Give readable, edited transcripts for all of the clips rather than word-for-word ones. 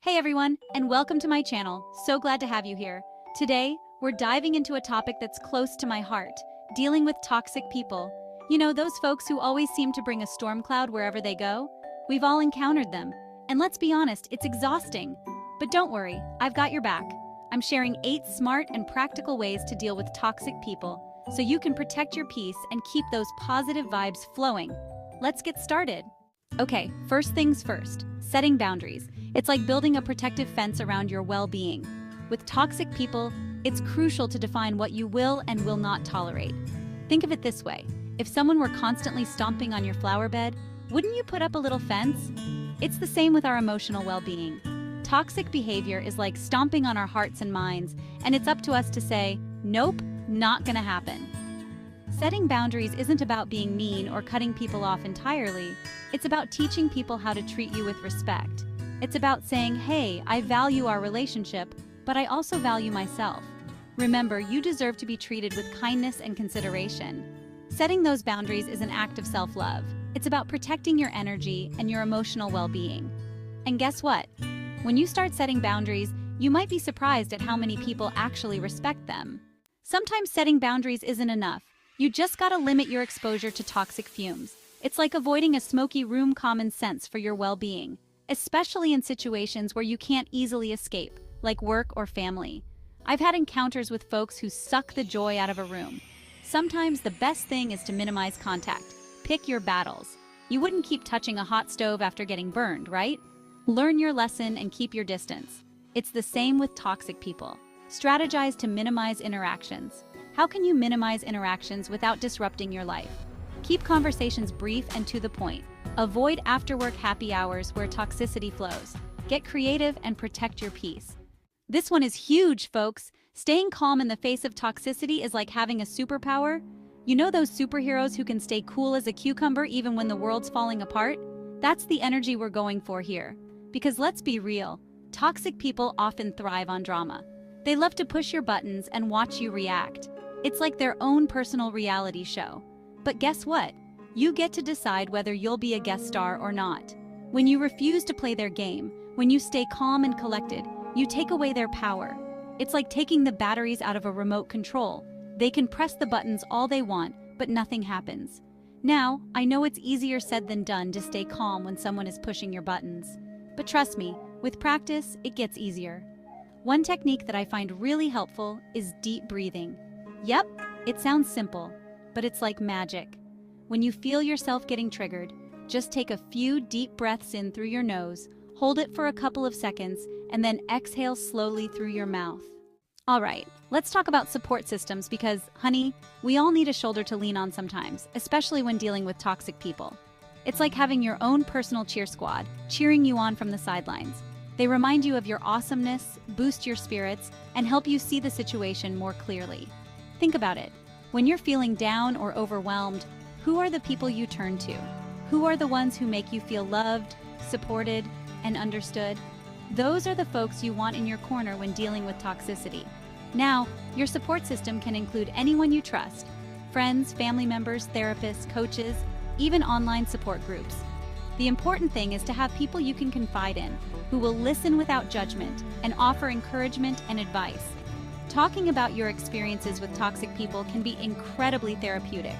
Hey everyone, and welcome to my channel. So glad to have you here. Today, we're diving into a topic that's close to my heart, dealing with toxic people. You know, those folks who always seem to bring a storm cloud wherever they go? We've all encountered them. And let's be honest, it's exhausting. But don't worry, I've got your back. I'm sharing 8 smart and practical ways to deal with toxic people, so you can protect your peace and keep those positive vibes flowing. Let's get started. Okay, first things first, setting boundaries. It's like building a protective fence around your well-being. With toxic people, it's crucial to define what you will and will not tolerate. Think of it this way. If someone were constantly stomping on your flower bed, wouldn't you put up a little fence? It's the same with our emotional well-being. Toxic behavior is like stomping on our hearts and minds, and it's up to us to say, nope, not gonna happen. Setting boundaries isn't about being mean or cutting people off entirely. It's about teaching people how to treat you with respect. It's about saying, hey, I value our relationship, but I also value myself. Remember, you deserve to be treated with kindness and consideration. Setting those boundaries is an act of self-love. It's about protecting your energy and your emotional well-being. And guess what? When you start setting boundaries, you might be surprised at how many people actually respect them. Sometimes setting boundaries isn't enough. You just gotta limit your exposure to toxic fumes. It's like avoiding a smoky room. Common sense for your well-being, especially in situations where you can't easily escape, like work or family. I've had encounters with folks who suck the joy out of a room. Sometimes the best thing is to minimize contact. Pick your battles. You wouldn't keep touching a hot stove after getting burned, right? Learn your lesson and keep your distance. It's the same with toxic people. Strategize to minimize interactions. How can you minimize interactions without disrupting your life? Keep conversations brief and to the point. Avoid after-work happy hours where toxicity flows. Get creative and protect your peace. This one is huge, folks. Staying calm in the face of toxicity is like having a superpower. You know those superheroes who can stay cool as a cucumber even when the world's falling apart? That's the energy we're going for here. Because let's be real, toxic people often thrive on drama. They love to push your buttons and watch you react. It's like their own personal reality show. But guess what? You get to decide whether you'll be a guest star or not. When you refuse to play their game, when you stay calm and collected, you take away their power. It's like taking the batteries out of a remote control. They can press the buttons all they want, but nothing happens. Now, I know it's easier said than done to stay calm when someone is pushing your buttons. But trust me, with practice, it gets easier. One technique that I find really helpful is deep breathing. Yep, it sounds simple, but it's like magic. When you feel yourself getting triggered, just take a few deep breaths in through your nose, hold it for a couple of seconds, and then exhale slowly through your mouth. All right, let's talk about support systems because, honey, we all need a shoulder to lean on sometimes, especially when dealing with toxic people. It's like having your own personal cheer squad, cheering you on from the sidelines. They remind you of your awesomeness, boost your spirits, and help you see the situation more clearly. Think about it. When you're feeling down or overwhelmed, who are the people you turn to? Who are the ones who make you feel loved, supported, and understood? Those are the folks you want in your corner when dealing with toxicity. Now, your support system can include anyone you trust: friends, family members, therapists, coaches, even online support groups. The important thing is to have people you can confide in, who will listen without judgment and offer encouragement and advice. Talking about your experiences with toxic people can be incredibly therapeutic.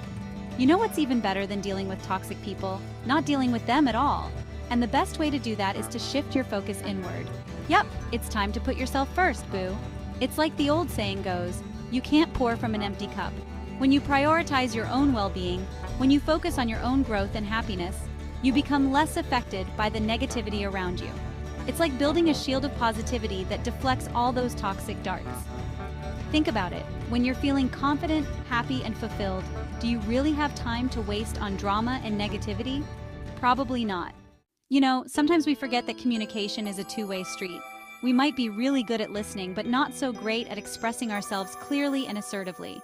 You know what's even better than dealing with toxic people? Not dealing with them at all. And the best way to do that is to shift your focus inward. Yep, it's time to put yourself first, boo. It's like the old saying goes, you can't pour from an empty cup. When you prioritize your own well-being, when you focus on your own growth and happiness, you become less affected by the negativity around you. It's like building a shield of positivity that deflects all those toxic darts. Think about it. When you're feeling confident, happy, and fulfilled, do you really have time to waste on drama and negativity? Probably not. You know, sometimes we forget that communication is a two-way street. We might be really good at listening, but not so great at expressing ourselves clearly and assertively.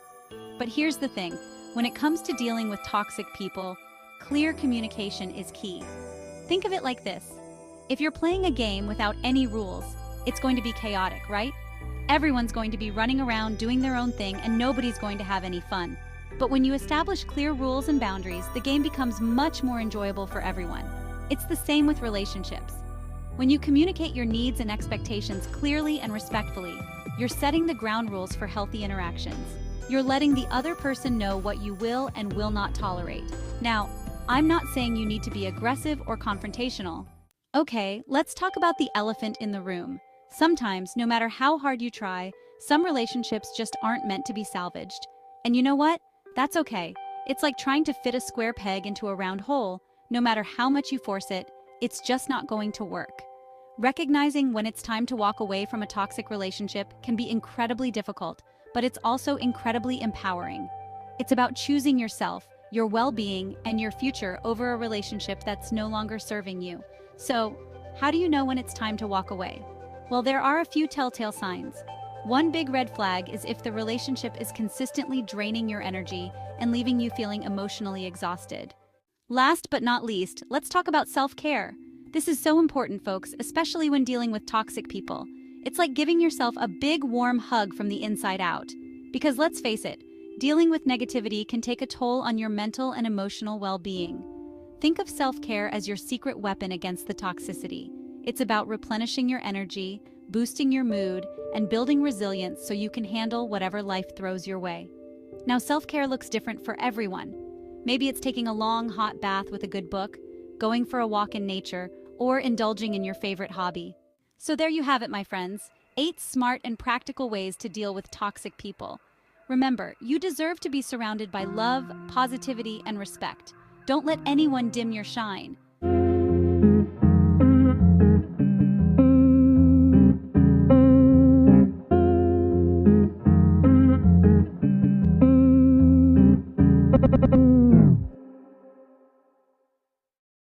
But here's the thing. When it comes to dealing with toxic people, clear communication is key. Think of it like this. If you're playing a game without any rules, it's going to be chaotic, right? Everyone's going to be running around doing their own thing and nobody's going to have any fun. But when you establish clear rules and boundaries, the game becomes much more enjoyable for everyone. It's the same with relationships. When you communicate your needs and expectations clearly and respectfully, you're setting the ground rules for healthy interactions. You're letting the other person know what you will and will not tolerate. Now, I'm not saying you need to be aggressive or confrontational. Okay, let's talk about the elephant in the room. Sometimes, no matter how hard you try, some relationships just aren't meant to be salvaged. And you know what? That's okay. It's like trying to fit a square peg into a round hole. No matter how much you force it, it's just not going to work. Recognizing when it's time to walk away from a toxic relationship can be incredibly difficult, but it's also incredibly empowering. It's about choosing yourself, your well-being, and your future over a relationship that's no longer serving you. So, how do you know when it's time to walk away? Well, there are a few telltale signs. One big red flag is if the relationship is consistently draining your energy and leaving you feeling emotionally exhausted. Last but not least, let's talk about self-care. This is so important, folks, especially when dealing with toxic people. It's like giving yourself a big warm hug from the inside out. Because let's face it, dealing with negativity can take a toll on your mental and emotional well-being. Think of self-care as your secret weapon against the toxicity. It's about replenishing your energy, boosting your mood, and building resilience so you can handle whatever life throws your way. Now, self-care looks different for everyone. Maybe it's taking a long, hot bath with a good book, going for a walk in nature, or indulging in your favorite hobby. So there you have it, my friends. 8 smart and practical ways to deal with toxic people. Remember, you deserve to be surrounded by love, positivity, and respect. Don't let anyone dim your shine.